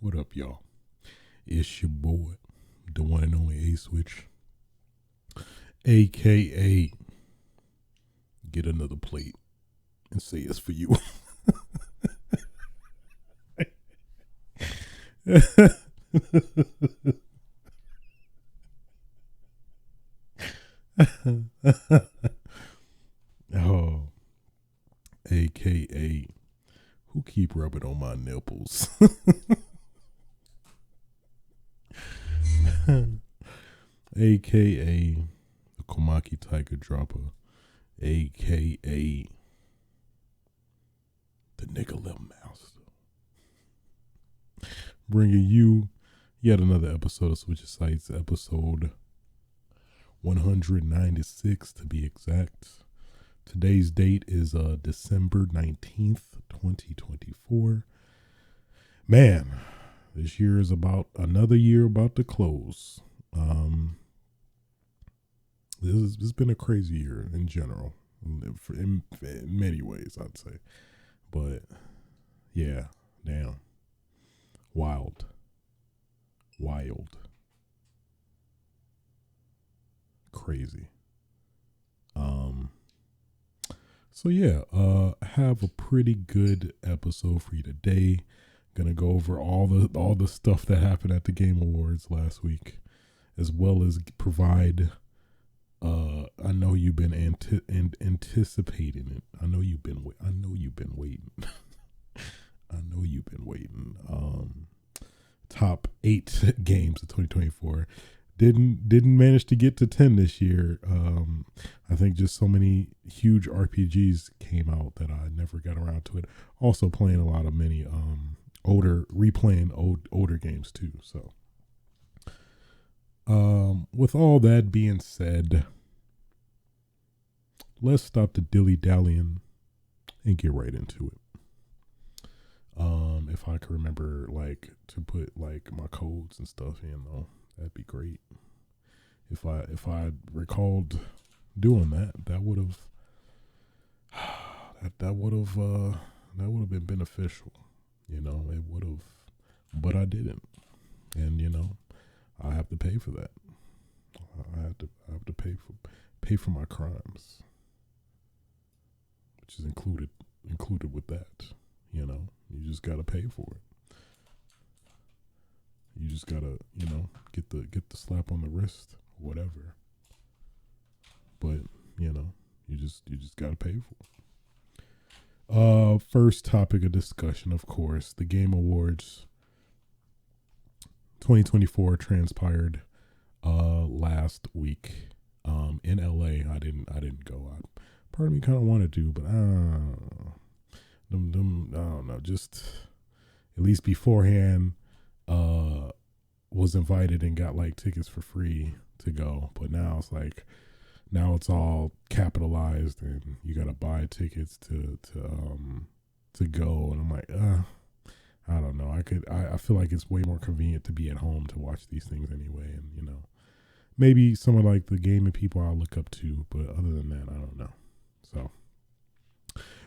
What up, y'all? It's your boy, the one and only A Switch, aka get another plate and say it's for you. Oh, aka who keep rubbing on my nipples. AKA the Komaki Tiger Dropper, AKA the Nigga Lil Master. Bringing you yet another episode of Switch Sites, episode 196 to be exact. Today's date is December 19th, 2024. Man, this year is about another year about to close. This has been a crazy year in general, in many ways, I'd say. But yeah, damn, wild, crazy. So yeah, have a pretty good episode for you today. Gonna go over all the stuff that happened at the Game Awards last week, as well as provide. I know you've been anticipating it. I know you've been waiting. I know you've been waiting. Top 8 games of 2024. Didn't manage to get to 10 this year. I think just so many huge RPGs came out that I never got around to it. Also playing a lot of replaying older games too. So, with all that being said, let's stop the dilly-dallying and get right into it. If I could remember, to put, my codes and stuff in, though, that'd be great. If I recalled doing that would have been beneficial. It would have, but I didn't, and I have to pay for that. I have to pay for my crimes, which is included with that. You just gotta pay for it. You just gotta get the slap on the wrist, or whatever. But you just gotta pay for it. First topic of discussion, of course, the Game Awards 2024 transpired last week in LA. I didn't go. Part of me kind of wanted to, but I don't know. Just at least beforehand, was invited and got tickets for free to go. But now it's all capitalized and you gotta buy tickets to go. And I'm like, I don't know. I feel like it's way more convenient to be at home to watch these things anyway. And maybe some of the gaming people I'll look up to, but other than that, I don't know. So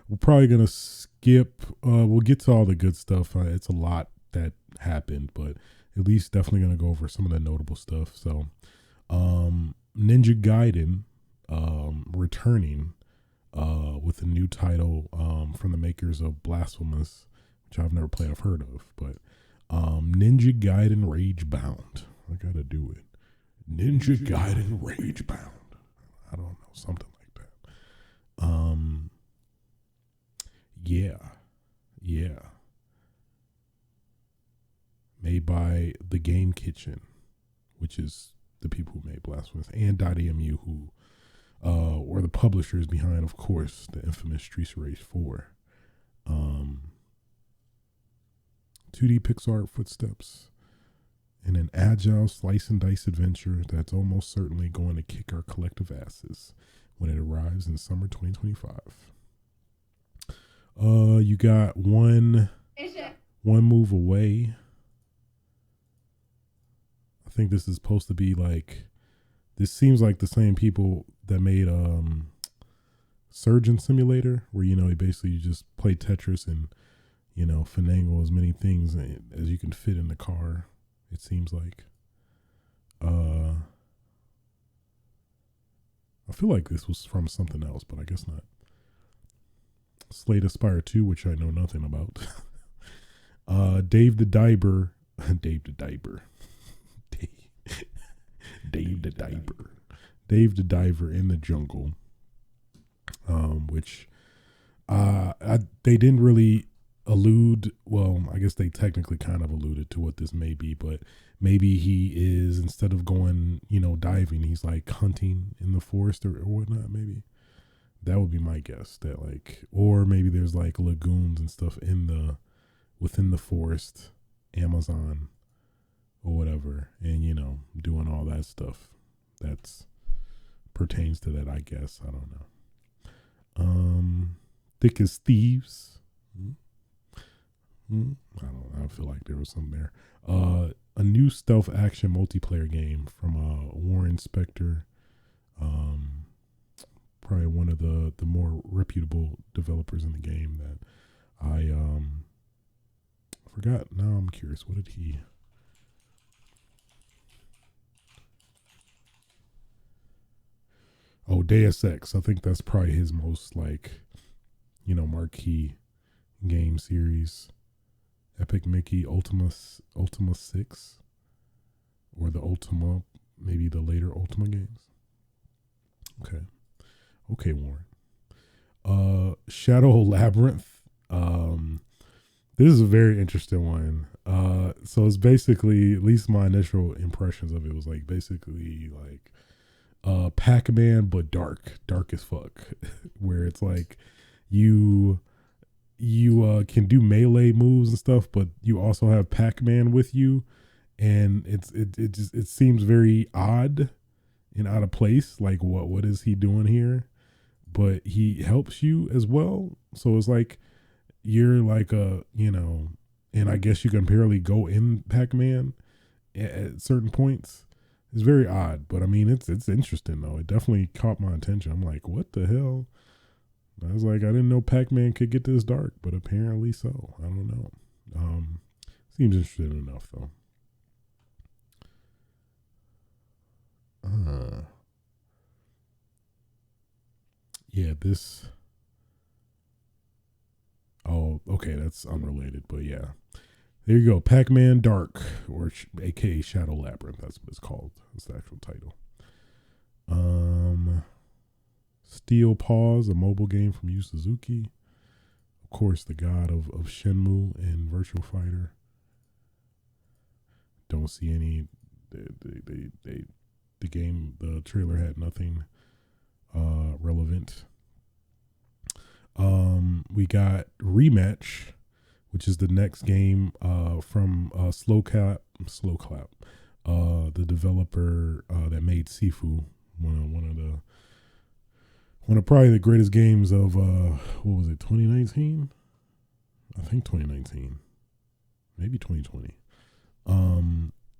we're probably gonna skip. We'll get to all the good stuff. It's a lot that happened, but at least definitely gonna go over some of the notable stuff. So, Ninja Gaiden, returning, with a new title, from the makers of Blasphemous, which I've never played. I've heard of, but Ninja Gaiden Rage Bound. I gotta do it. Ninja Gaiden Rage Bound. I don't know, something like that. Yeah. Made by the Game Kitchen, which is the people who made Blasphemous, and .emu, who were the publishers behind, of course, the infamous Streets of Rage 4. 2D pixel art footsteps in an agile slice and dice adventure that's almost certainly going to kick our collective asses when it arrives in summer 2025. You got one move away. I think this is supposed to be this seems like the same people that made Surgeon Simulator, where you basically just play Tetris and finagle as many things as you can fit in the car. It seems like. I feel like this was from something else, but I guess not. Slay the Spire 2, which I know nothing about. Dave the Diver. Dave the Diver. Dave the Diver. Dave the Diver in the Jungle. Which they didn't really allude. Well, I guess they technically kind of alluded to what this may be, but maybe he is, instead of going, diving, he's like hunting in the forest or whatnot. Maybe that would be my guess. That or maybe there's like lagoons and stuff within the forest, Amazon or whatever, and doing all that stuff that's pertains to that. I guess I don't know. Thick as Thieves. I don't know. I feel like there was something there. A new stealth action multiplayer game from Warren Spector. Probably one of the more reputable developers in the game that I forgot. Now I'm curious. What did he... Oh, Deus Ex. I think that's probably his most marquee game series. Epic Mickey Ultima 6, or the Ultima, maybe the later Ultima games. Okay, Warren. Shadow Labyrinth. This is a very interesting one. So it's basically, at least my initial impressions of it was basically Pac-Man, but dark as fuck, where it's like you can do melee moves and stuff, but you also have Pac-Man with you, and it seems very odd and out of place. Like what is he doing here? But he helps you as well, so it's like you're like and I guess you can barely go in Pac-Man at certain points. It's very odd, but I mean, it's interesting though. It definitely caught my attention. I'm like, what the hell? I was like, I didn't know Pac-Man could get this dark, but apparently so. I don't know. Seems interesting enough though. Yeah, this. Oh, okay, that's unrelated, but yeah. There you go, Pac-Man Dark, or aka Shadow Labyrinth. That's what it's called. That's the actual title. Steel Paws, a mobile game from Yu Suzuki. Of course, the god of Shenmue and Virtual Fighter. Don't see any. The trailer had nothing relevant. We got Rematch, which is the next game from Slow Clap, the developer that made Sifu, one of probably the greatest games of what was it, 2019? I think 2019, maybe 2020.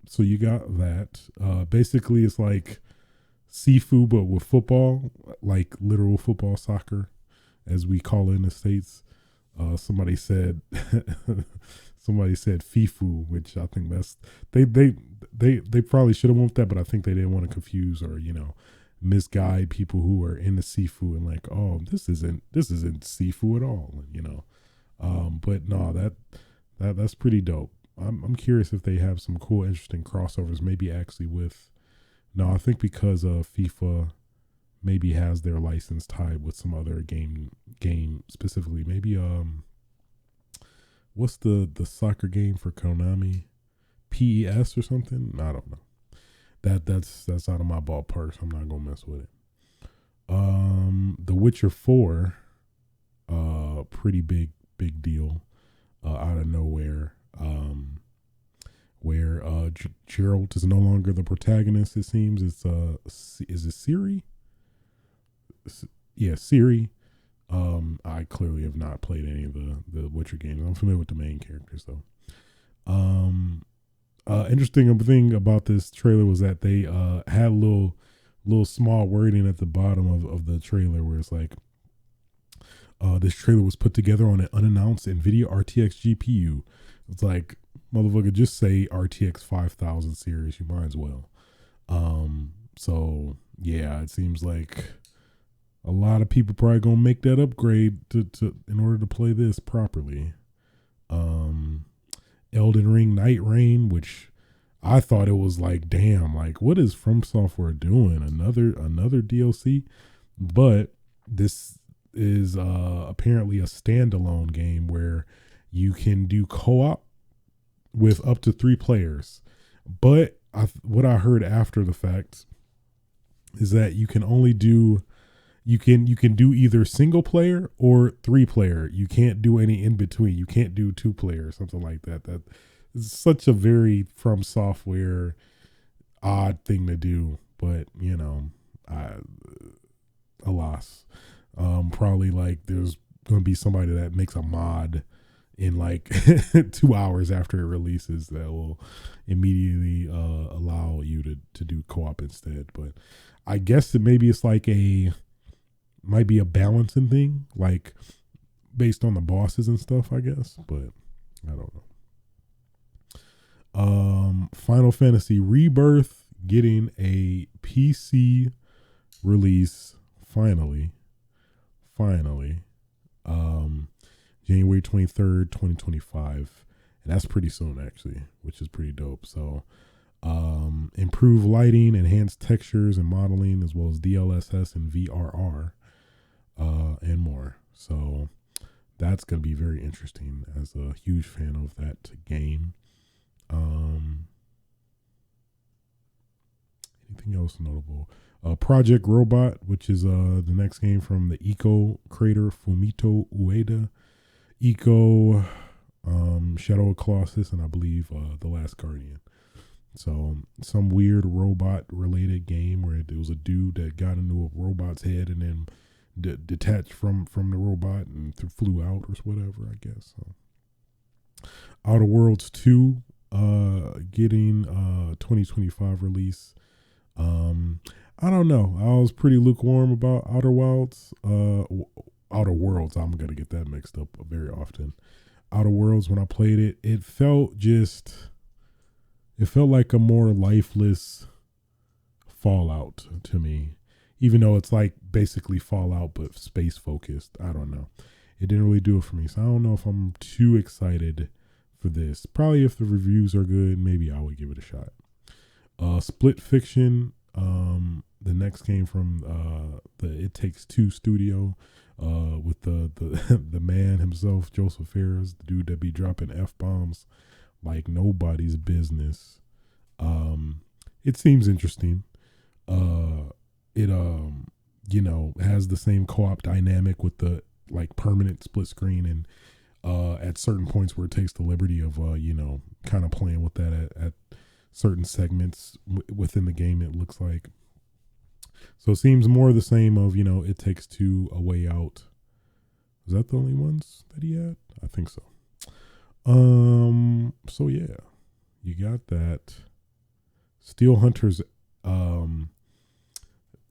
So you got that. Basically, it's like Sifu but with football, like literal football, soccer, as we call it in the States. Somebody said FIFU, which I think that's they probably should have went with that, but I think they didn't want to confuse or misguide people who are into Sifu and like, oh, this isn't Sifu at all, but no, that's pretty dope. I'm curious if they have some cool, interesting crossovers, maybe actually with. No, I think because FIFA maybe has their license tied with some other game specifically. Maybe what's the soccer game for Konami? PES or something? I don't know. That's out of my ballpark, so I'm not gonna mess with it. The Witcher 4, pretty big deal, out of nowhere. Where Geralt is no longer the protagonist. It seems it's is it Ciri? Yeah, Ciri. I clearly have not played any of the Witcher games. I'm familiar with the main characters though. Interesting thing about this trailer was that they had little small wording at the bottom of the trailer where it's like, This trailer was put together on an unannounced NVIDIA RTX GPU. It's like, motherfucker, just say RTX 5000 series. You might as well. So yeah, it seems like a lot of people probably gonna make that upgrade to in order to play this properly. Elden Ring Night Rain, which I thought it was like, damn, like what is From Software doing? Another DLC, but this is apparently a standalone game where you can do co-op with up to 3 players. But what I heard after the fact is that you can only do you can do either single player or 3 player. You can't do any in between. You can't do 2 player, something like that. That is such a very From Software odd thing to do. But you know, alas, probably like there's gonna be somebody that makes a mod in like 2 hours after it releases that will immediately allow you to do co-op instead. But I guess it's like might be a balancing thing, like based on the bosses and stuff, I guess, but I don't know. Final Fantasy Rebirth getting a PC release finally. January 23rd, 2025. And that's pretty soon actually, which is pretty dope. So improved lighting, enhanced textures and modeling, as well as DLSS and VRR, and more. So that's going to be very interesting as a huge fan of that game. Anything else notable? Project Robot, which is the next game from the Ico creator Fumito Ueda. Ico, Shadow of Colossus, and I believe The Last Guardian. So some weird robot related game where there was a dude that got into a robot's head and then detached from the robot and flew out or whatever, I guess. So Outer Worlds 2 getting 2025 release. I don't know. I was pretty lukewarm about Outer Worlds. Outer Worlds, I'm gonna get that mixed up very often. Outer Worlds, when I played it, it felt like a more lifeless Fallout to me, even though it's like basically Fallout but space focused. I don't know. It didn't really do it for me, so I don't know if I'm too excited for this. Probably if the reviews are good, maybe I would give it a shot. Split Fiction, the next game from the It Takes Two studio, with the the man himself, Joseph Fares, the dude that be dropping F-bombs like nobody's business. It seems interesting. It has the same co-op dynamic with the like permanent split screen, and at certain points where it takes the liberty of kind of playing with that at certain segments within the game, it looks like. So it seems more the same of, It Takes Two, A Way Out. Is that the only ones that he had? I think so. So yeah, you got that. Steel Hunters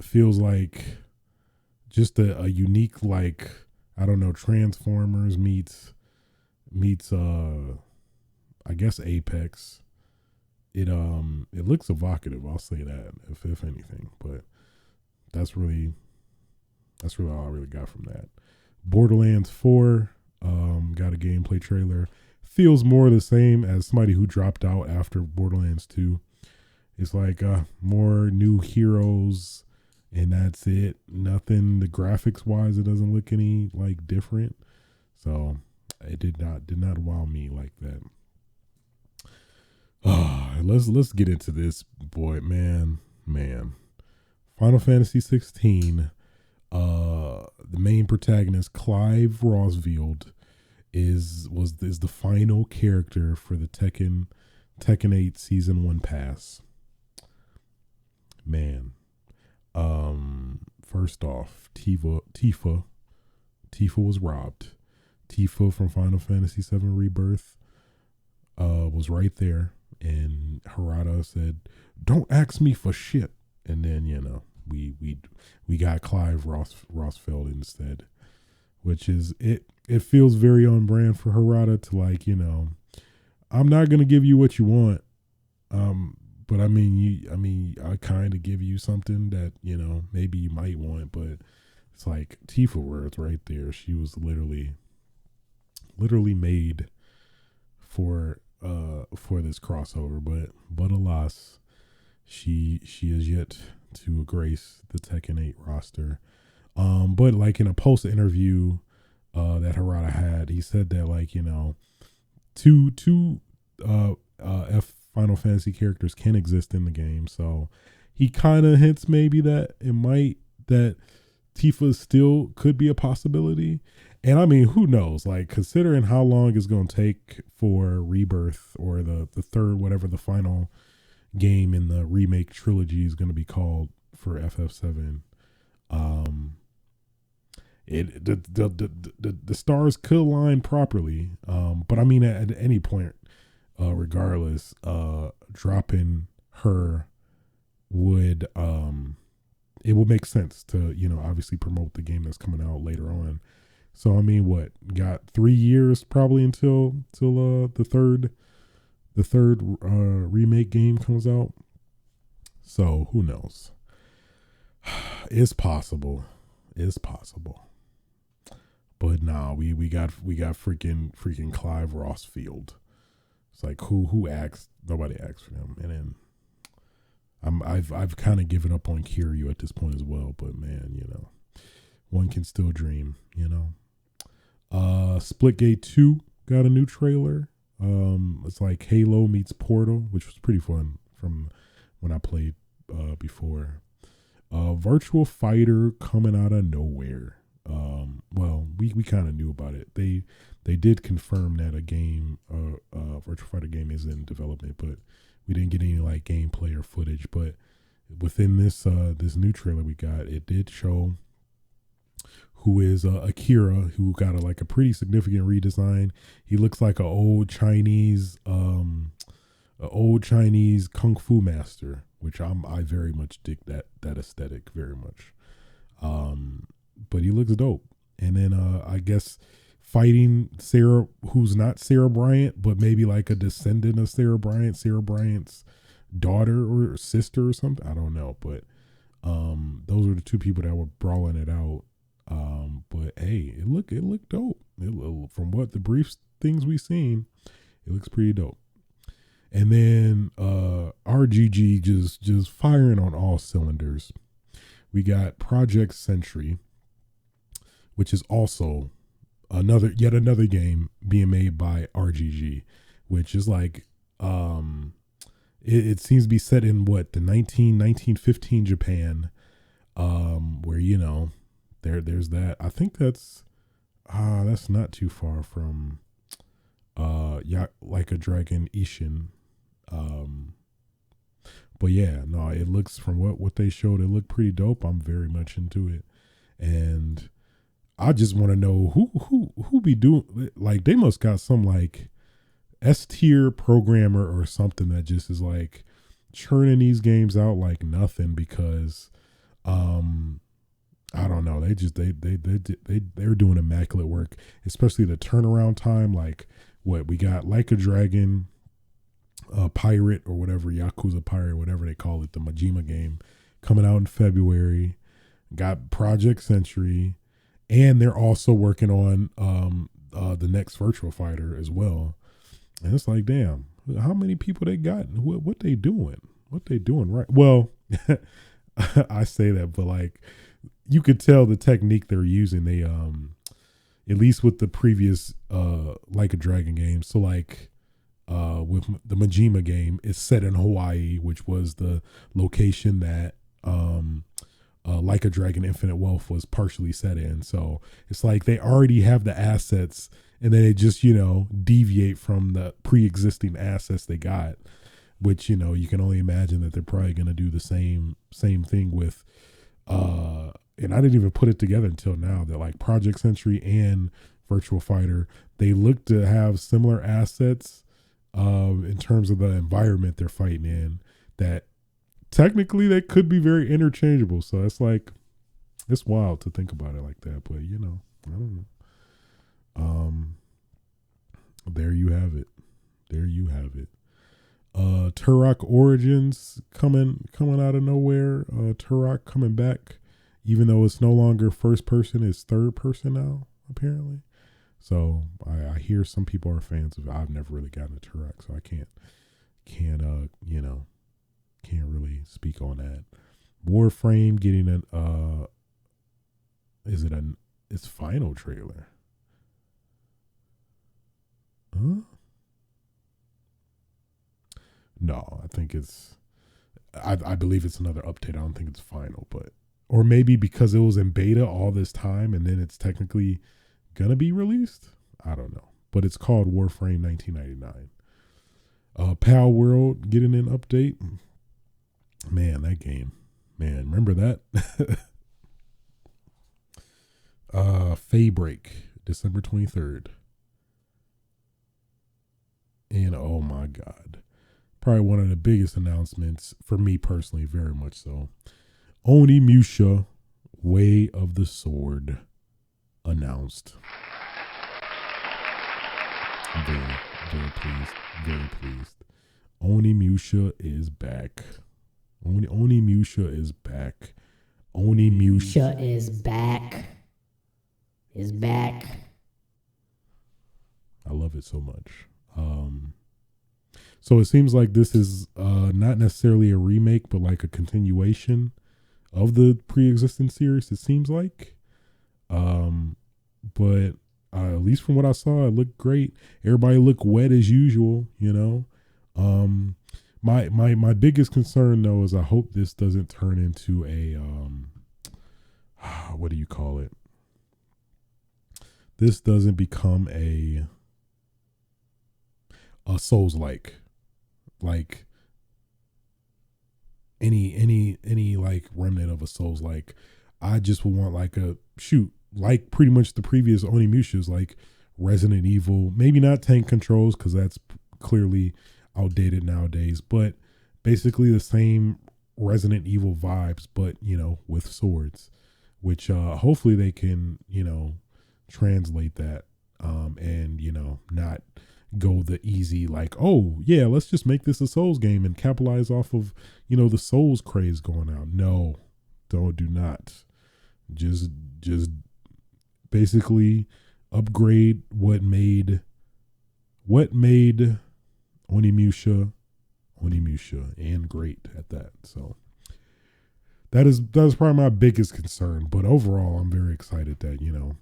feels like just a unique, like, I don't know, Transformers meets I guess Apex. It looks evocative, I'll say that, if anything, but that's really all I really got from that. Borderlands 4 got a gameplay trailer. Feels more the same as somebody who dropped out after Borderlands 2. It's like more new heroes, and that's it. Nothing, the graphics wise, it doesn't look any like different. So it did not wow me like that. Let's get into this, boy, man. Final Fantasy 16. The main protagonist, Clive Rosfield, is the final character for the Tekken 8 Season 1 pass. Man. First off, Tifa was robbed. Tifa from Final Fantasy 7 Rebirth was right there, and Harada said, "Don't ask me for shit." And then we got Clive Rosfield instead. which is it. It feels very on brand for Harada to like, I'm not gonna give you what you want, but I kind of give you something that maybe you might want, but it's like Tifa words right there. She was literally made for this crossover, but alas, she is yet to grace the Tekken 8 roster. But like in a post interview that Harada had, he said that like two F Final Fantasy characters can exist in the game, so he kind of hints maybe that that Tifa still could be a possibility. And I mean, who knows? Like, considering how long it's going to take for Rebirth or the third, whatever the final game in the remake trilogy is going to be called for FF7, the stars could align properly. But I mean, at any point, regardless, dropping her would it would make sense to obviously promote the game that's coming out later on. So I mean, what got 3 years probably until the third remake game comes out. So who knows? It's possible. It's possible. But nah, we got freaking Clive Rossfield. It's like who asked? Nobody asked for him. And then I've kind of given up on Kiryu at this point as well. But man, one can still dream. Splitgate 2 got a new trailer. It's like Halo meets Portal, which was pretty fun from when I played before. Virtual Fighter coming out of nowhere. Well, we kind of knew about it. They did confirm that a game, Virtual Fighter game, is in development, but we didn't get any like gameplay or footage. But within this new trailer we got, it did show who is Akira, who got a pretty significant redesign. He looks like an old Chinese kung fu master, which I very much dig that aesthetic very much. But he looks dope. And then I guess fighting Sarah, who's not Sarah Bryant, but maybe like a descendant of Sarah Bryant's daughter or sister or something. I don't know, but those are the two people that were brawling it out. But hey, it looked dope. From what the brief things we've seen, it looks pretty dope. And then RGG just firing on all cylinders. We got Project Sentry, which is also yet another game being made by RGG, which is like it seems to be set in what the 1915 Japan, where there's that. I think that's not too far from Like a Dragon Ishin. But yeah, no, it looks, from what they showed, it looked pretty dope. I'm very much into it. And I just want to know who be doing, like, they must got some like S tier programmer or something that just is like churning these games out like nothing, because I don't know, they're doing immaculate work, especially the turnaround time. Like what we got, Like a Dragon, Pirate or whatever, Yakuza Pirate, whatever they call it, the Majima game, coming out in February. Got Project Sentry, and they're also working on the next Virtual Fighter as well. And it's like, damn, how many people they got? What they doing? What they doing right? Well, I say that, but like, you could tell the technique they're using. They at least with the previous Like a Dragon games. So like with the Majima game, it's set in Hawaii, which was the location that Like a Dragon Infinite Wealth was partially set in. So it's like they already have the assets, and then they just deviate from the pre-existing assets they got, which you can only imagine that they're probably going to do the same thing with and I didn't even put it together until now that like Project Sentry and Virtual Fighter, they look to have similar assets in terms of the environment they're fighting in, that technically they could be very interchangeable. So it's like, it's wild to think about it like that, but I don't know. Um, there you have it. There you have it. Turok Origins coming out of nowhere. Turok coming back, even though it's no longer first person, it's third person now apparently. So I hear some people are fans of it. I've never really gotten a Turok, so I can't can't really speak on that. Warframe getting an its final trailer. Huh? No, I think I believe it's another update. I don't think it's final, but or maybe because it was in beta all this time and then it's technically gonna be released. I don't know, but it's called Warframe 1999. Pal World getting an update. Man, that game. Man, remember that? Faybreak, December 23rd. And oh my God. Probably one of the biggest announcements for me personally, very much so. Onimusha, Way of the Sword, announced. Very, very pleased. Very pleased. Onimusha is back. Onimusha is back. Onimusha is back. Is back. I love it so much. So it seems like this is not necessarily a remake, but like a continuation of the pre-existing series. It seems like, but at least from what I saw, it looked great. Everybody looked wet as usual, you know. My biggest concern though is I hope this doesn't turn into a what do you call it? This doesn't become a Souls-like. Like any like remnant of a Souls-like. I just would want like a shoot, like pretty much the previous Onimushas, like Resident Evil, maybe not tank controls because that's clearly outdated nowadays, but basically the same Resident Evil vibes, but you know, with swords, which hopefully they can, you know, translate that and you know, not go the easy like, oh yeah, let's just make this a Souls game and capitalize off of, you know, the Souls craze going out. No, do not. Just basically upgrade what made Onimusha and great at that. So that is probably my biggest concern. But overall, I'm very excited that, you know,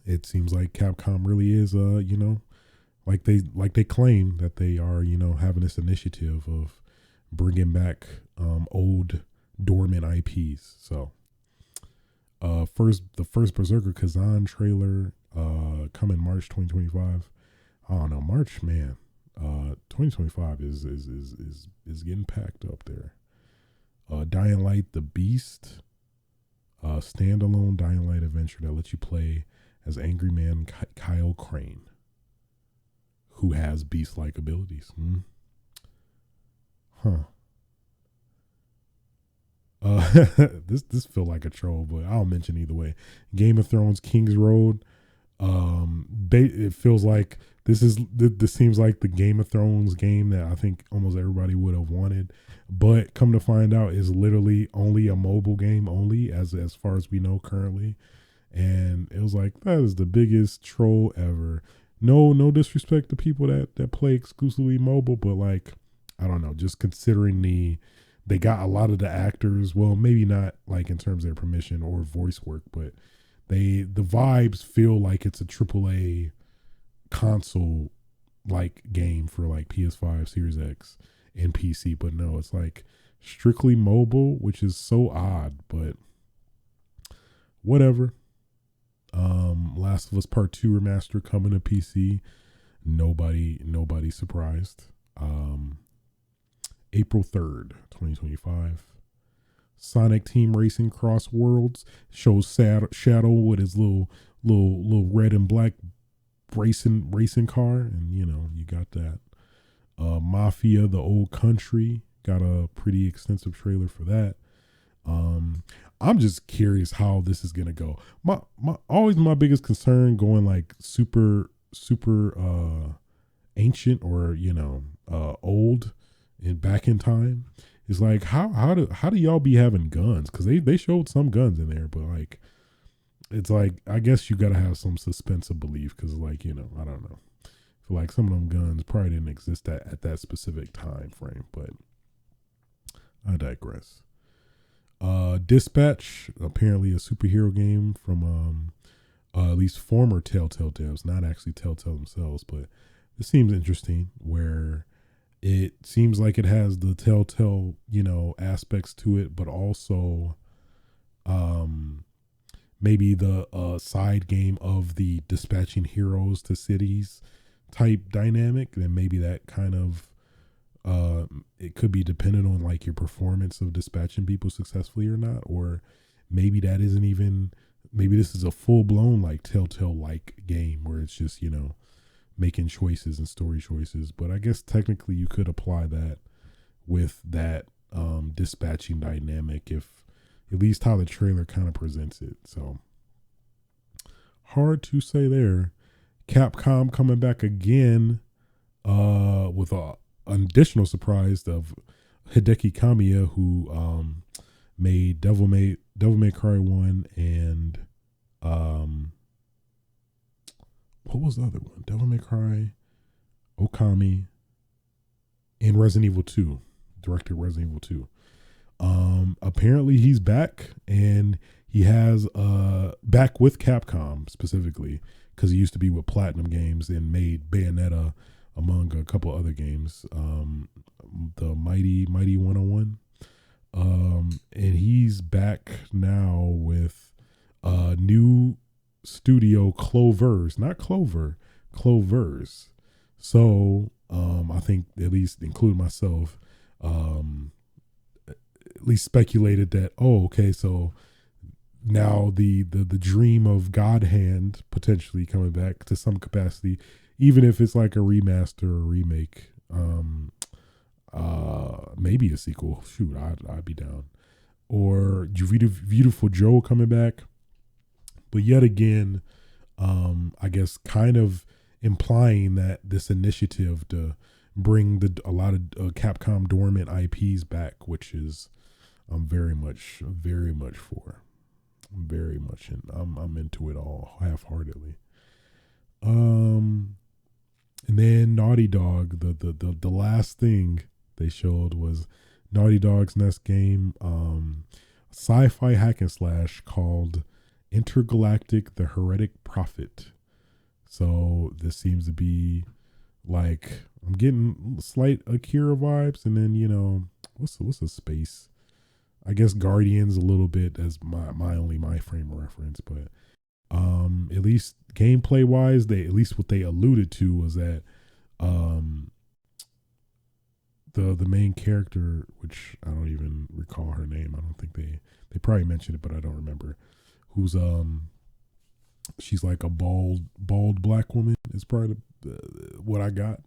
it seems like Capcom really is you know, like they claim that they are, you know, having this initiative of bringing back old dormant IPs. So the first Berserker Kazan trailer coming March 2025. I don't know, March, man. 2025 is getting packed up there. Dying Light the Beast, standalone Dying Light adventure that lets you play as Angry Man Kyle Crane, who has beast-like abilities. This feel like a troll, but I'll mention either way. Game of Thrones King's Road. It feels like this seems like the Game of Thrones game that I think almost everybody would have wanted, but come to find out is literally only a mobile game only as far as we know currently. And it was like, that is the biggest troll ever. No disrespect to people that play exclusively mobile, but like, I don't know, just considering they got a lot of the actors, well, maybe not like in terms of their permission or voice work, but the vibes feel like it's a AAA console like game for like PS5, Series X, and PC, but no, it's like strictly mobile, which is so odd, but whatever. Last of Us Part 2 remaster coming to PC. Nobody surprised. April 3rd, 2025. Sonic Team Racing Cross Worlds shows Shadow with his little red and black racing car, and you know, you got that. Mafia: The Old Country got a pretty extensive trailer for that. I'm just curious how this is gonna go. My biggest concern going like super ancient or old and back in time is like how do y'all be having guns? Because they showed some guns in there, but like it's like I guess you gotta have some suspense of belief because like I don't know. I feel like some of them guns probably didn't exist at that specific time frame, but I digress. Dispatch, apparently a superhero game from at least former Telltale devs, not actually Telltale themselves, but this seems interesting where it seems like it has the Telltale, aspects to it, but also maybe the side game of the dispatching heroes to cities type dynamic, then maybe that kind of it could be dependent on like your performance of dispatching people successfully or not, or maybe that isn't even, maybe this is a full blown like Telltale like game where it's just making choices and story choices. But I guess technically you could apply that with that dispatching dynamic, if at least how the trailer kind of presents it. So hard to say there. Capcom coming back again with an additional surprise of Hideki Kamiya, who made Devil May Cry 1 and what was the other one? Devil May Cry, Okami, and Resident Evil 2. Directed Resident Evil 2. Apparently he's back, and he has back with Capcom specifically, because he used to be with Platinum Games and made Bayonetta among a couple other games, the Mighty 101. And he's back now with new studio, Clovers, not Clover, Clovers. So I think, at least including myself, at least speculated that, so now the dream of God Hand potentially coming back to some capacity, even if it's like a remaster or remake, maybe a sequel. Shoot, I'd be down. Or Beautiful Joe coming back. But yet again, I guess kind of implying that this initiative to bring a lot of Capcom dormant IPs back, which is I'm very much for. I'm very much I'm into it all half-heartedly. And then Naughty Dog, the last thing they showed was Naughty Dog's next game, sci-fi hack and slash called Intergalactic: The Heretic Prophet. So this seems to be like, I'm getting slight Akira vibes, and then what's a space? I guess Guardians a little bit as my frame of reference, but at least gameplay wise, at least what they alluded to was that the main character, which I don't even recall her name. I don't think they probably mentioned it, but I don't remember. Who's she's like a bald black woman is probably what I got,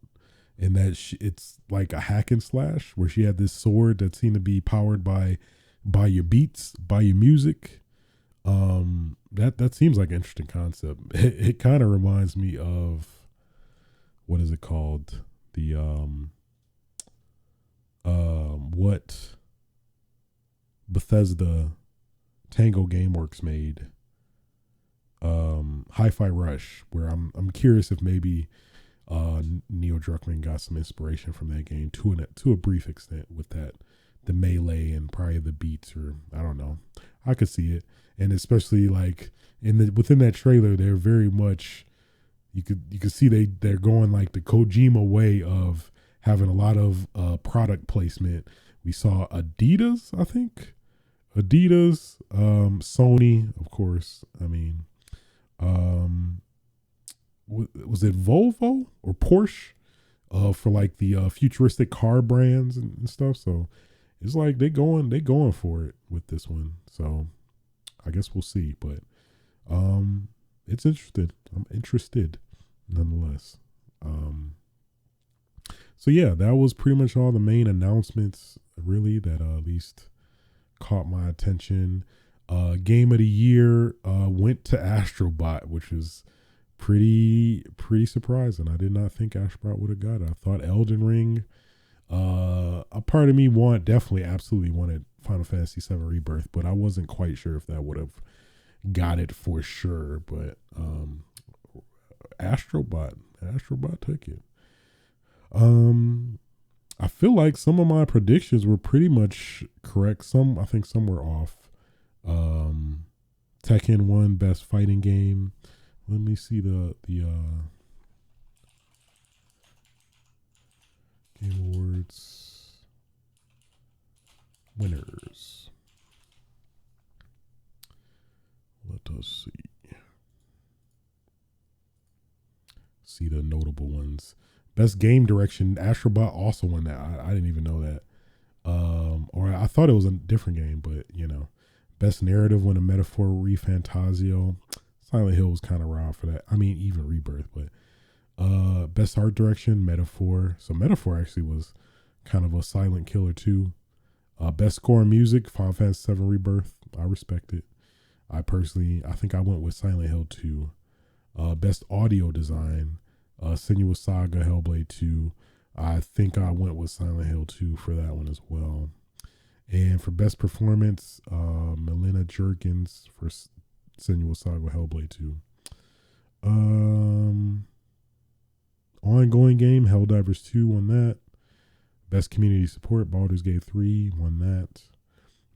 and that it's like a hack and slash where she had this sword that seemed to be powered by your beats, by your music. That seems like an interesting concept. It kind of reminds me of, what is it called? The what Bethesda Tango Gameworks made, Hi-Fi Rush, where I'm curious if maybe Neil Druckmann got some inspiration from that game to a brief extent with that, the melee and probably the beats, or I don't know. I could see it, and especially like within that trailer, they're very much, you could see they're going like the Kojima way of having a lot of product placement. We saw Adidas, I think. Sony, of course. I mean, was it Volvo or Porsche for like the futuristic car brands and stuff? So it's like they going for it with this one. So I guess we'll see, but it's interesting. I'm interested nonetheless. So yeah, that was pretty much all the main announcements really that at least caught my attention. Game of the year went to Astrobot, which is pretty surprising. I did not think Astrobot would have got it. I thought Elden Ring. A part of me absolutely wanted Final Fantasy VII Rebirth, but I wasn't quite sure if that would have got it for sure. But Astrobot took it. I feel like some of my predictions were pretty much correct. I think some were off. Tekken won best fighting game. Let me see the Game Awards winners. Let us see the notable ones. Best game direction, Astrobot also won that. I didn't even know that. Or I thought it was a different game, but best narrative won a Metaphor ReFantazio. Silent Hill was kind of raw for that. I mean, even Rebirth, but best art direction, Metaphor. So Metaphor actually was kind of a silent killer too. Best score and music, Final Fantasy VII Rebirth. I respect it. I think I went with Silent Hill 2. Best audio design, Senua's Saga, Hellblade 2. I think I went with Silent Hill 2 for that one as well. And for best performance, Melina Jerkins for Senua's Saga, Hellblade 2. Ongoing game, Helldivers 2 won that. Best community support, Baldur's Gate 3 won that.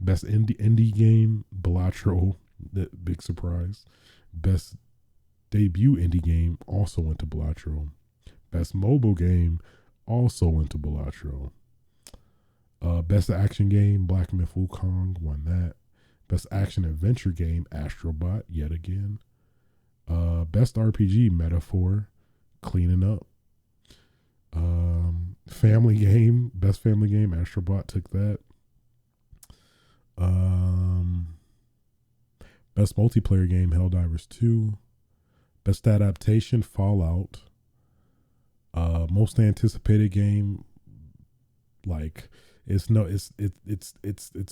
Best indie game, Balatro, that big surprise. Best debut indie game also went to Balatro. Best mobile game also went to Balatro. Best action game, Black Myth Wukong won that. Best action adventure game, Astrobot, yet again. Best RPG, Metaphor, cleaning up. Family game, best family game, Astrobot took that. Best multiplayer game, Helldivers 2. Best adaptation, Fallout. Most anticipated game, like it's no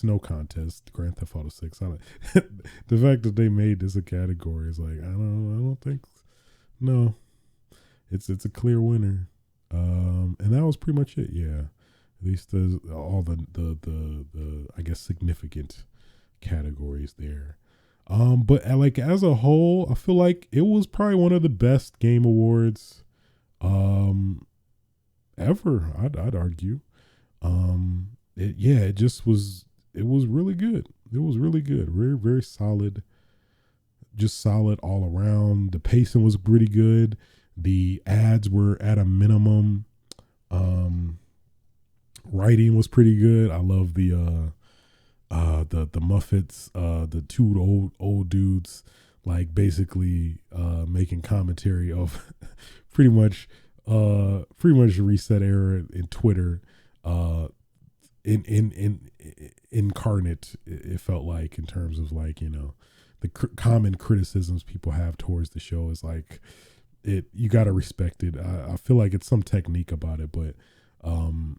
no contest. Grand Theft Auto 6. The fact that they made this a category is like I don't think no. It's a clear winner. And that was pretty much it. Yeah, at least there's all the I guess significant categories there. But like as a whole, I feel like it was probably one of the best game awards ever. I'd argue. It was really good. It was really good. Very, very solid. Just solid all around. The pacing was pretty good. The ads were at a minimum. Writing was pretty good. I love the Muffets, the two old dudes, like basically making commentary of pretty much Reset Era in Twitter, incarnate. It felt like in terms of like the common criticisms people have towards the show is like you got to respect it. I feel like it's some technique about it, but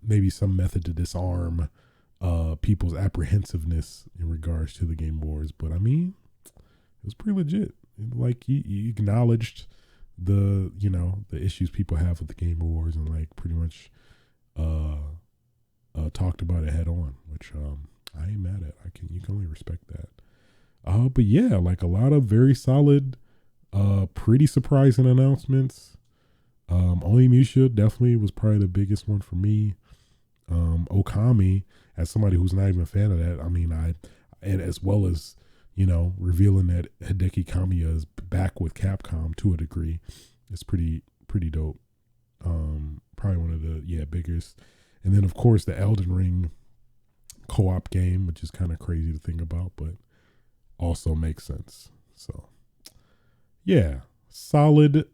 maybe some method to disarm people's apprehensiveness in regards to the Game Awards. But I mean, it was pretty legit. Like he acknowledged the issues people have with the Game Awards and like pretty much talked about it head on, which I ain't mad at. You can only respect that. But yeah, like a lot of very solid, pretty surprising announcements. Onimusha definitely was probably the biggest one for me. Okami, as somebody who's not even a fan of that, I mean, and as well as revealing that Hideki Kamiya is back with Capcom to a degree, it's pretty dope. Probably one of the biggest. And then of course the Elden Ring co-op game, which is kind of crazy to think about, but also makes sense. So yeah, solid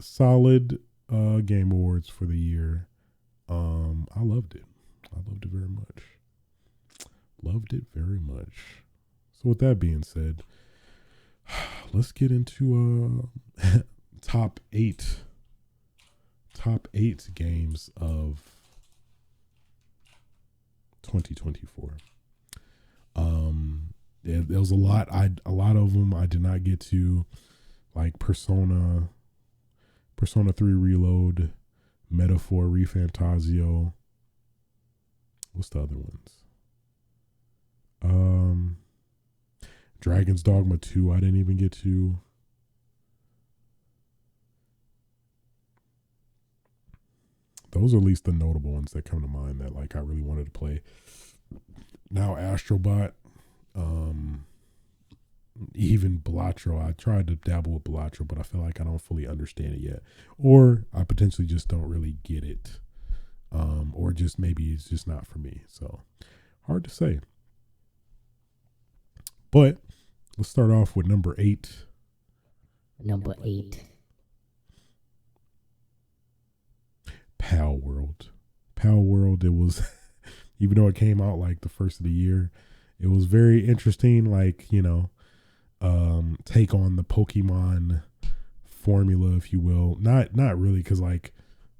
Game Awards for the year. I loved it. I loved it very much. Loved it very much. So with that being said, let's get into top eight games of 2024. there was a lot. A lot of them I did not get to, like Persona 3 Reload, Metaphor ReFantazio. What's the other ones? Dragon's Dogma 2 I didn't even get to. Those are at least the notable ones that come to mind that like I really wanted to play. Now Astrobot, even Balatro. I tried to dabble with Balatro, but I feel like I don't fully understand it yet, or I potentially just don't really get it, or just maybe it's just not for me. So hard to say. But let's start off with number 8. Number 8. Pal World. Pal World, it was, even though it came out like the first of the year, it was very interesting, like, you know, take on the Pokemon formula, if you will. Not really, because like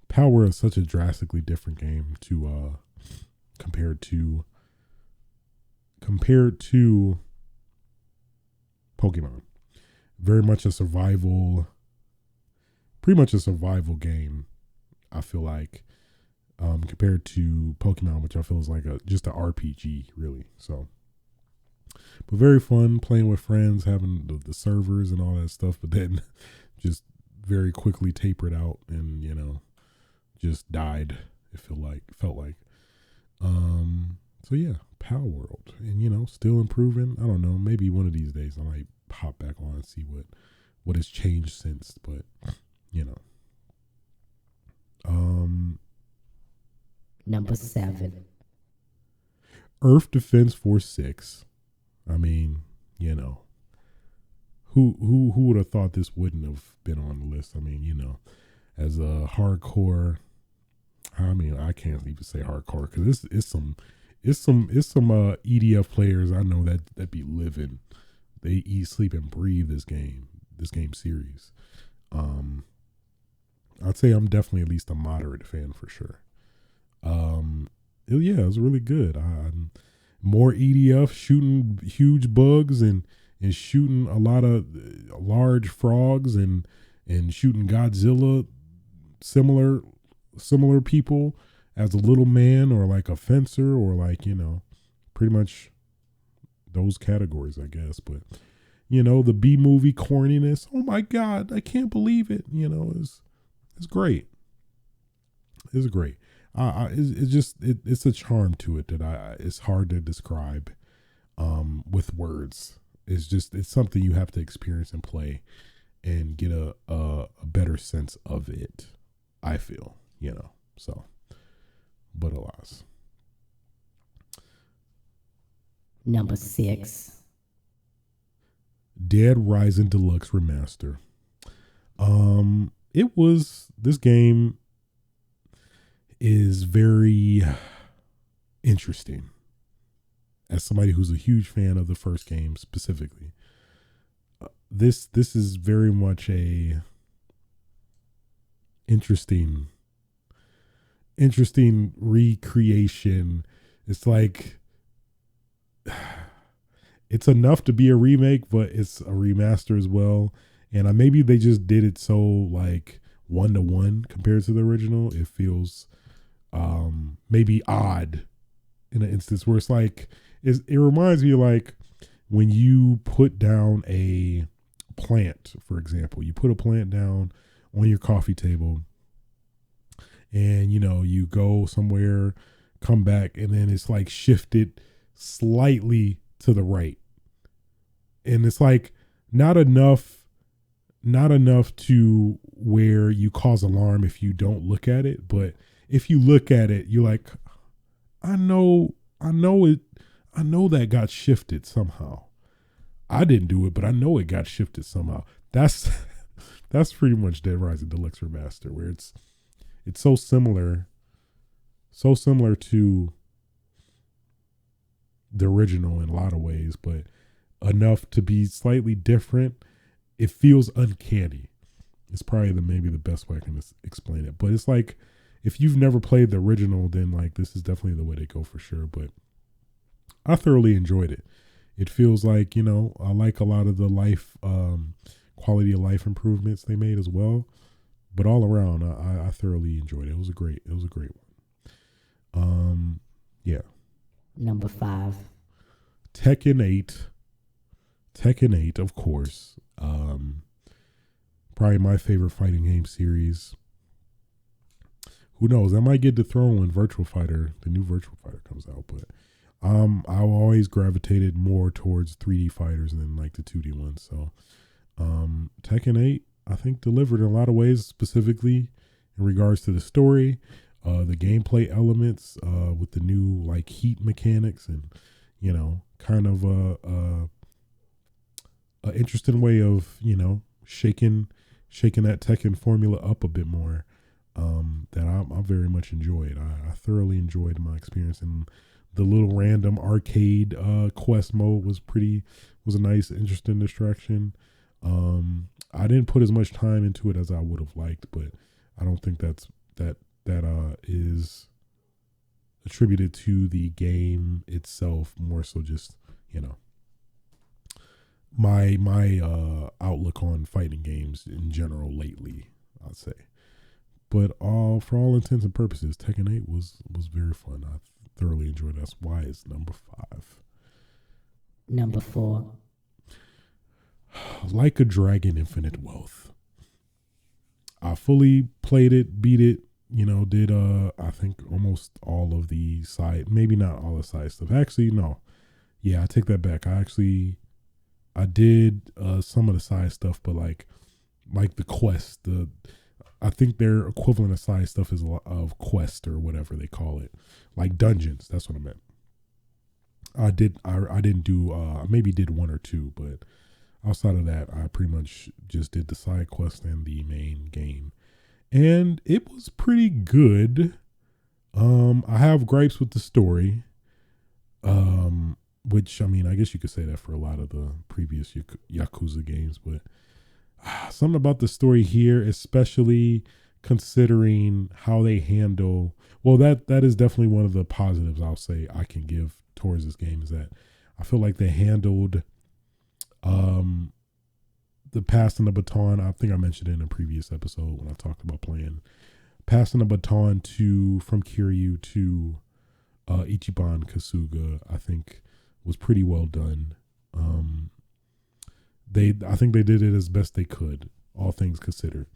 Pal World is such a drastically different game to compared to Pokemon. Very much a survival, pretty much a survival game, I feel like, compared to Pokemon, which I feel is like just an RPG, really. So, but very fun playing with friends, having the servers and all that stuff, but then just very quickly tapered out and, you know, just died. It felt like. So yeah, Pal World, and you know, still improving. I don't know. Maybe one of these days I might hop back on and see what has changed since. But you know, Number 7. Earth Defense Force 6. I mean, you know, who would have thought this wouldn't have been on the list? I mean, you know, as a hardcore. I mean, I can't even say hardcore because it's some EDF players I know that be living. They eat, sleep, and breathe this game series. I'd say I'm definitely at least a moderate fan for sure. It was really good. More EDF shooting huge bugs and shooting a lot of large frogs and shooting Godzilla similar people as a little man or like a fencer or like, you know, pretty much those categories, I guess. But you know, the B movie corniness. Oh my God, I can't believe it. You know, it's great. It's great. It's a charm to it that it's hard to describe with words. It's something you have to experience and play and get a better sense of it, I feel, you know. So, but alas. Number 6. Dead Rising Deluxe Remaster. This game is very interesting. As somebody who's a huge fan of the first game specifically, this is very much a interesting recreation. It's like it's enough to be a remake, but it's a remaster as well. And maybe they just did it so like 1-to-1 compared to the original. It feels maybe odd in an instance where it's like it reminds me of like when you put down a plant, for example. You put a plant down on your coffee table and you know you go somewhere, come back, and then it's like shifted slightly to the right, and it's like not enough to where you cause alarm if you don't look at it, but if you look at it, you're like, I know that got shifted somehow. I didn't do it, but I know it got shifted somehow. That's pretty much Dead Rising Deluxe Remaster, where it's so similar to the original in a lot of ways, but enough to be slightly different. It feels uncanny. It's probably maybe the best way I can explain it. But it's like, if you've never played the original, then like this is definitely the way to go for sure. But I thoroughly enjoyed it. It feels like, I like a lot of the life quality of life improvements they made as well. But all around, I thoroughly enjoyed it. It was a great one. Yeah. Number 5. Tekken 8. Tekken 8, of course. Probably my favorite fighting game series. Who knows? I might get dethroned when the new Virtual Fighter comes out, but I've always gravitated more towards 3D fighters than like the 2D ones. So Tekken 8, I think, delivered in a lot of ways, specifically in regards to the story, the gameplay elements, with the new like heat mechanics, and kind of a interesting way of shaking that Tekken formula up a bit more. That I very much enjoyed. I thoroughly enjoyed my experience, and the little random arcade quest mode was a nice, interesting distraction. I didn't put as much time into it as I would have liked, but I don't think that is attributed to the game itself. More so, just my outlook on fighting games in general lately, I'd say. But for all intents and purposes, Tekken 8 was very fun. I thoroughly enjoyed it. That's why it's number 5. Number 4. Like a Dragon Infinite Wealth. I fully played it, beat it, did I think almost all of the side, maybe not all the side stuff. Actually, no. Yeah, I take that back. I did some of the side stuff, but like the quest, I think their equivalent of side stuff is of quest or whatever they call it, like dungeons. That's what I meant. I didn't do maybe did one or two, but outside of that, I pretty much just did the side quest and the main game, and it was pretty good. I have gripes with the story, which I mean, I guess you could say that for a lot of the previous Yakuza games, but something about the story here, especially considering how they handle. Well, that is definitely one of the positives I'll say I can give towards this game, is that I feel like they handled the passing the baton. I think I mentioned it in a previous episode when I talked about passing the baton from Kiryu to Ichiban Kasuga. I think was pretty well done. I think they did it as best they could, all things considered.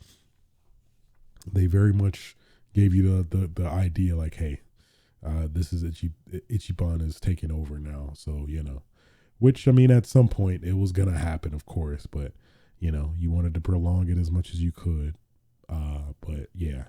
They very much gave you the idea, like, hey, this is Ichiban is taking over now. So, which, I mean, at some point it was going to happen, of course, but, you wanted to prolong it as much as you could. But yeah,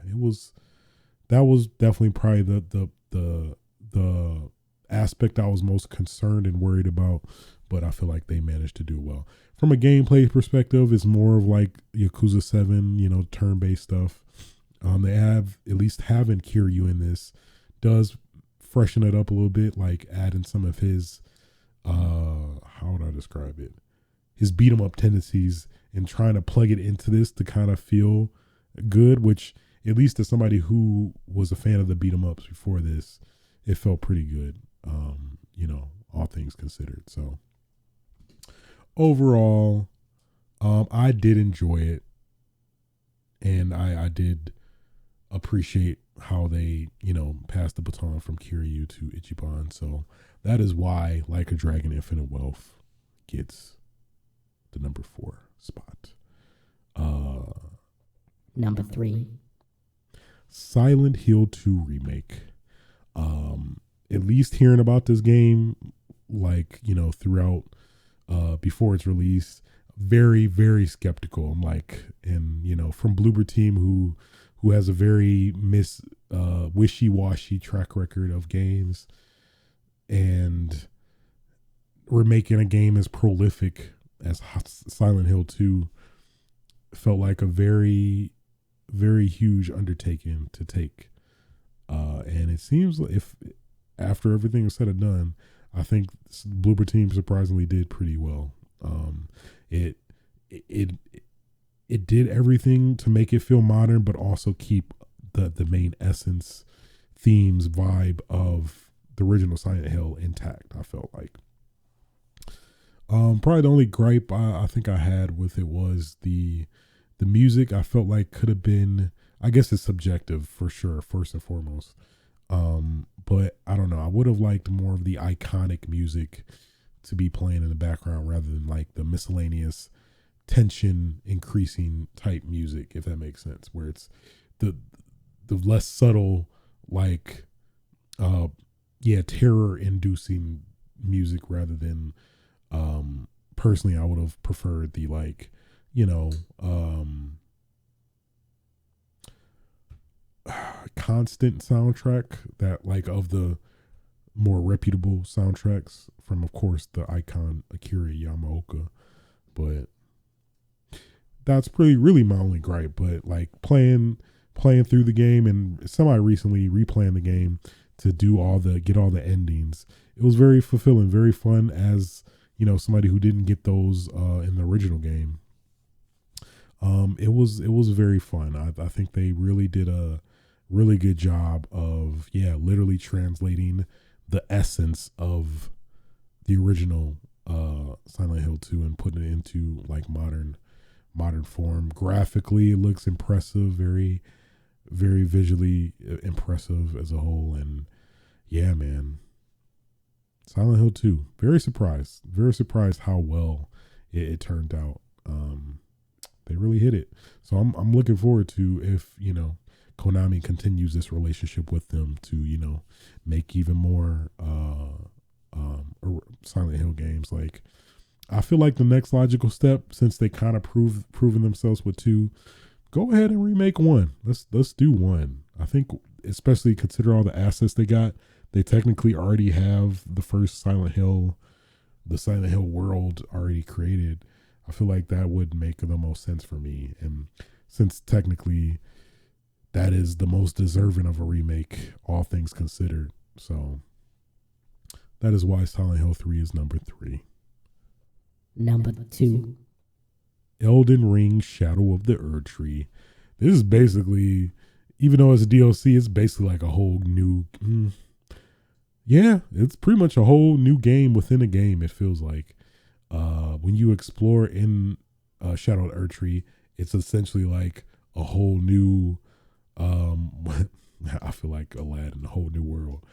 that was definitely probably the aspect I was most concerned and worried about, but I feel like they managed to do it well. From a gameplay perspective, it's more of like Yakuza 7, turn-based stuff. They have, at least having Kiryu in this does freshen it up a little bit, like adding some of his, how would I describe it? His beat 'em up tendencies, and trying to plug it into this to kind of feel good, which, at least as somebody who was a fan of the beat 'em ups before this, it felt pretty good. All things considered. So overall, I did enjoy it, and I did appreciate how they, passed the baton from Kiryu to Ichiban. So that is why Like a Dragon Infinite Wealth gets the number 4 spot. Number 3. Silent Hill 2 remake. At least hearing about this game, like, throughout, before its release, very, very skeptical. I'm like, and, from Bloober Team, who has a very wishy-washy track record of games, and remaking a game as prolific as Silent Hill 2 felt like a very, very huge undertaking to take. And it seems like, if after everything is said and done, I think Bloober Team surprisingly did pretty well. It did everything to make it feel modern, but also keep the main essence, themes, vibe of the original Silent Hill intact, I felt like. Probably the only gripe I think I had with it was the music. I felt like could have been. I guess it's subjective for sure, first and foremost. But I don't know. I would have liked more of the iconic music to be playing in the background rather than like the miscellaneous tension increasing type music, if that makes sense. Where it's the the less subtle, like uh yeah, terror inducing music rather than personally I would have preferred the like, you know, constant soundtrack that like of the more reputable soundtracks from of course the icon Akira Yamaoka. But that's pretty really my only gripe. But like playing through the game and semi recently replaying the game to do all the get all the endings, it was very fulfilling, very fun as you know somebody who didn't get those in the original game. It was very fun. I think they really did a really good job of yeah literally translating the essence of the original Silent Hill 2 and putting it into like modern form. Graphically, it looks impressive, very visually impressive as a whole. And yeah, man, Silent Hill 2. Very surprised how well it turned out. They really hit it. So I'm looking forward to if you know Konami continues this relationship with them to you know make even more Silent Hill games. Like I feel like the next logical step, since they kind of proven themselves with two, go ahead and remake one. Let's do one. I think, especially consider all the assets they got. They technically already have the first Silent Hill, the Silent Hill world already created. I feel like that would make the most sense for me. And since technically that is the most deserving of a remake, all things considered. So that is why Silent Hill 3 is number 3. Number 2. Elden Ring Shadow of the Erdtree. This is basically, even though it's a DLC, it's basically like a whole new. Yeah, it's pretty much a whole new game within a game, it feels like. When you explore in Shadow of the Erdtree, it's essentially like a whole new. I feel like Aladdin, a whole new world.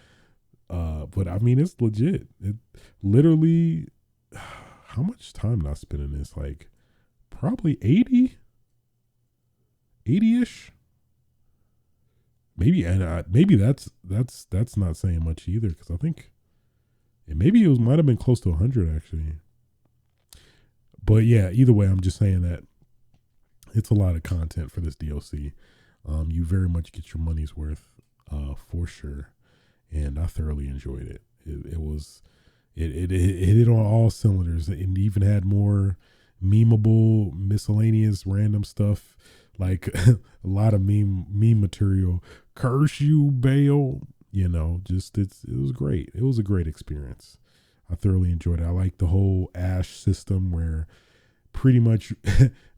But I mean, it's legit. It literally. How much time did I spend in this? Like, probably 80-ish. Maybe, and maybe that's not saying much either because I think maybe it might have been close to 100 actually. But yeah, either way, I'm just saying that it's a lot of content for this DLC. You very much get your money's worth, for sure, and I thoroughly enjoyed it. It hit it on all cylinders. It even had more memeable, miscellaneous, random stuff, like a lot of meme material. Curse you, Bale. You know, just it was great. It was a great experience. I thoroughly enjoyed it. I like the whole Ash system where pretty much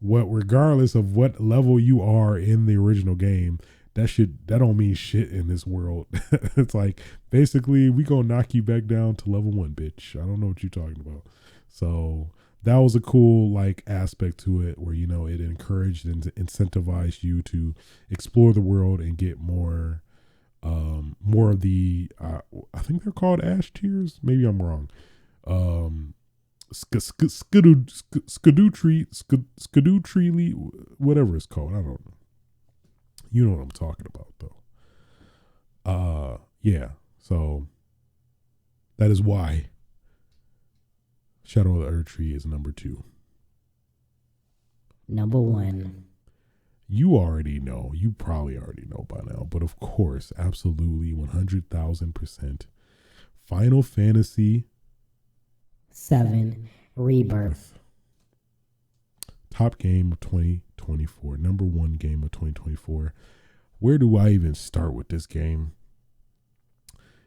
regardless of what level you are in the original game, that don't mean shit in this world. It's like basically we gonna knock you back down to level 1, bitch. I don't know what you're talking about. So that was a cool like aspect to it where you know it encouraged and incentivized you to explore the world and get more of the I think they're called ash tears. Maybe I'm wrong. Skadootree, whatever it's called. I don't know. You know what I'm talking about, though. Yeah. So that is why Shadow of the Erdtree is number 2. Number 1. You already know. You probably already know by now, but of course, absolutely, 100,000%. Final Fantasy 7 Rebirth. Top game of 2024. Number 1 game of 2024. Where do I even start with this game?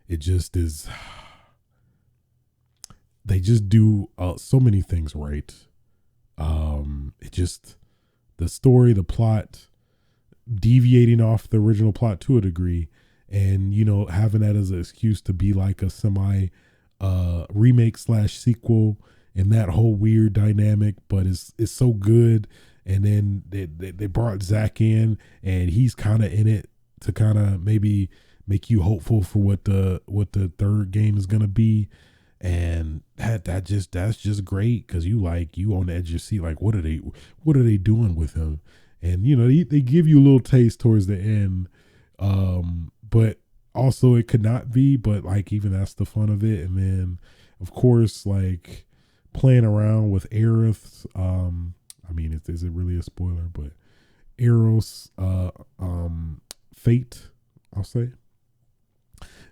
It just is. They just do so many things right. The story, the plot, deviating off the original plot to a degree, and you know having that as an excuse to be like a semi remake / sequel and that whole weird dynamic, but it's so good. And then they brought Zach in, and he's kind of in it to kind of maybe make you hopeful for what the third game is gonna be. And that's just great because you on the edge of your seat, like what are they doing with him? And they give you a little taste towards the end, but also it could not be, but like even that's the fun of it. And then of course like playing around with Aerith, I mean is it really a spoiler, but Eros fate, I'll say,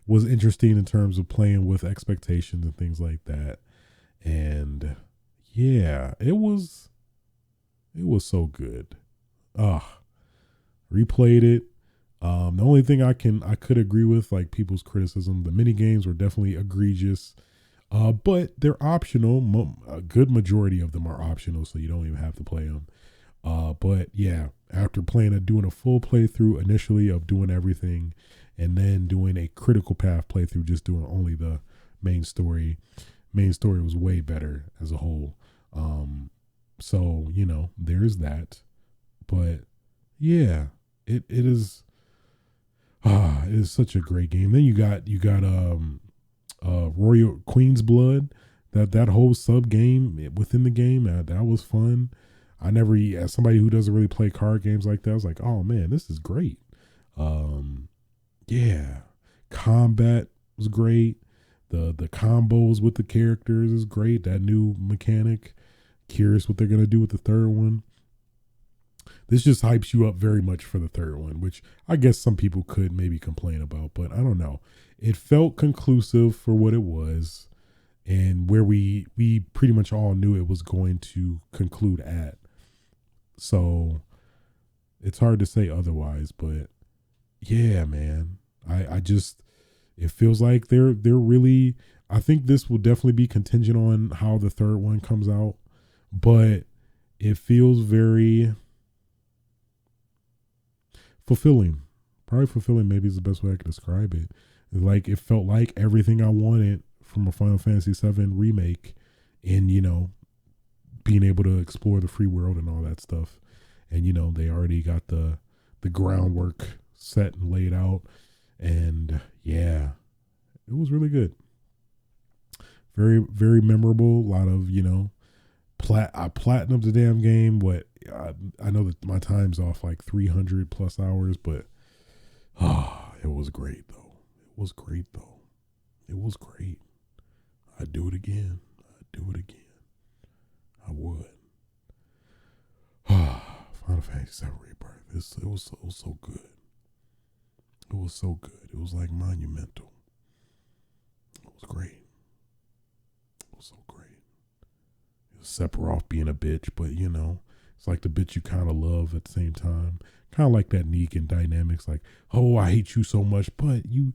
was interesting in terms of playing with expectations and things like that. And yeah, it was so good. Replayed it. The only thing I could agree with, like people's criticism, the mini games were definitely egregious. But they're optional. A good majority of them are optional, so you don't even have to play them. But yeah, after doing a full playthrough initially of doing everything, and then doing a critical path playthrough, just doing only the main story. Main story was way better as a whole. So there's that. But yeah, it is. It is such a great game. Then you got Royal Queen's Blood, that whole sub game within the game, that was fun. I never, as somebody who doesn't really play card games like that, I was like, oh man, this is great. Yeah, combat was great. The combos with the characters is great. That new mechanic. Curious what they're gonna do with the third one. This just hypes you up very much for the third one, which I guess some people could maybe complain about, but I don't know. It felt conclusive for what it was, and where we pretty much all knew it was going to conclude at. So it's hard to say otherwise, but yeah, man. I just, it feels like they're really, I think this will definitely be contingent on how the third one comes out, but it feels very fulfilling. Probably fulfilling maybe is the best way I could describe it. Like it felt like everything I wanted from a Final Fantasy VII remake, and being able to explore the free world and all that stuff. And they already got the groundwork set and laid out. And yeah, it was really good. Very, very memorable. A lot of, I platinumed the damn game. I know that my time's off like 300 plus hours, but it was great though. It was great. I'd do it again. I would. Final Fantasy VII Rebirth. It was so good. It was so good. It was like monumental. It was great. It was so great. It was Sephiroth being a bitch, but it's like the bitch you kind of love at the same time. Kind of like that Negan dynamics, like, oh, I hate you so much, but you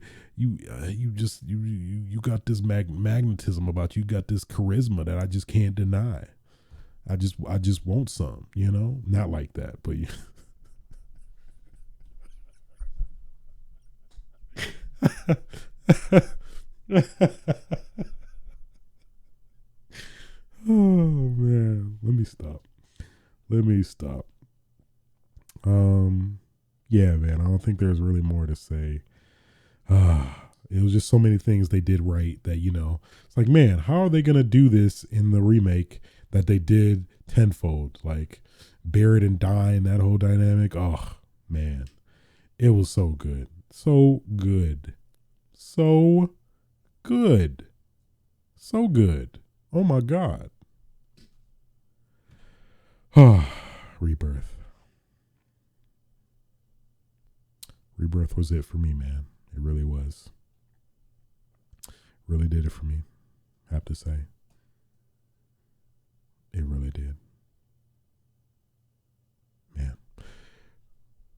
got this magnetism about you. You got this charisma that I just can't deny. I just want some, not like that, but oh man, let me stop. Yeah, man, I don't think there's really more to say. It was just so many things they did right that it's like, man, how are they gonna do this in the remake that they did tenfold? Like Barrett and Dyne, that whole dynamic. Oh man, it was so good. So good. Oh my God. Rebirth. Rebirth was it for me, man. It really was. Really did it for me, I have to say. It really did. Man.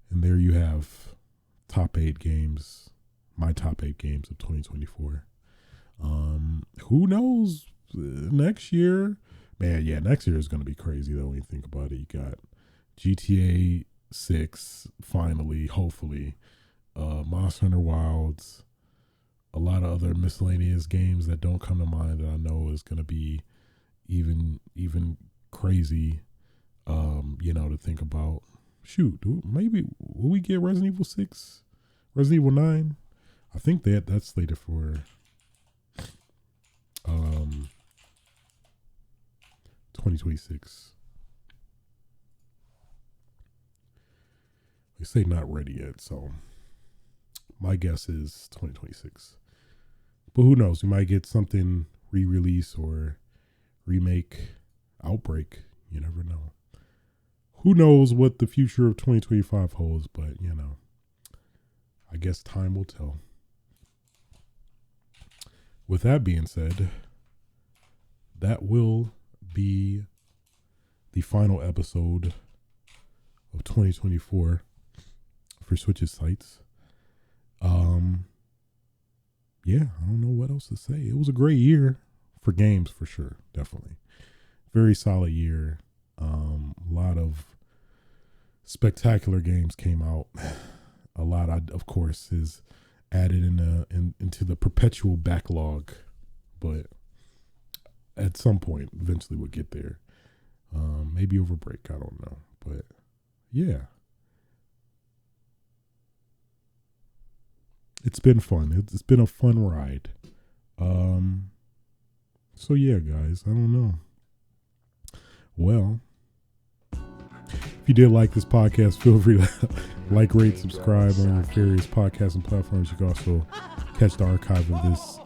And there you have top 8 games, my top 8 games of 2024. Who knows next year? Man, yeah, next year is going to be crazy though when you think about it. You got GTA 6 finally, hopefully, Monster Hunter Wilds, a lot of other miscellaneous games that don't come to mind that I know is going to be even crazy, to think about. Shoot, maybe will we get Resident Evil 6, Resident Evil 9? I think that's slated for 2026. They say not ready yet, so my guess is 2026. But who knows? We might get something re-release or remake. Outbreak. You never know. Who knows what the future of 2025 holds, but I guess time will tell. With that being said, that will be the final episode of 2024 for Switch's Sights. Yeah, I don't know what else to say. It was a great year for games, for sure. Definitely. Very solid year. A lot of spectacular games came out. A lot, of course, is added into the perpetual backlog. But at some point, eventually we'll get there. Maybe over break, I don't know. But yeah. It's been fun. It's been a fun ride. So yeah, guys, I don't know. Well, if you did like this podcast, feel free to like, rate, subscribe on your various podcasting platforms. You can also catch the archive of this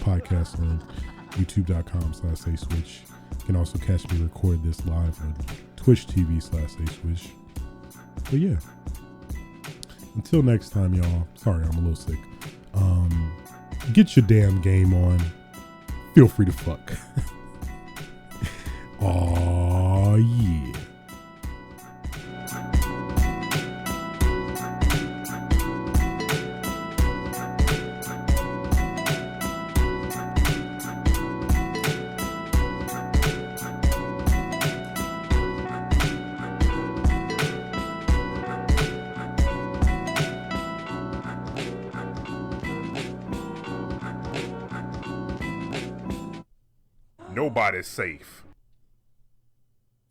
podcast on youtube.com/aswitch. You can also catch me record this live on Twitch TV/aswitch. But yeah. Until next time, y'all. Sorry, I'm a little sick. Get your damn game on. Feel free to fuck. Aw, yeah. Nobody's safe.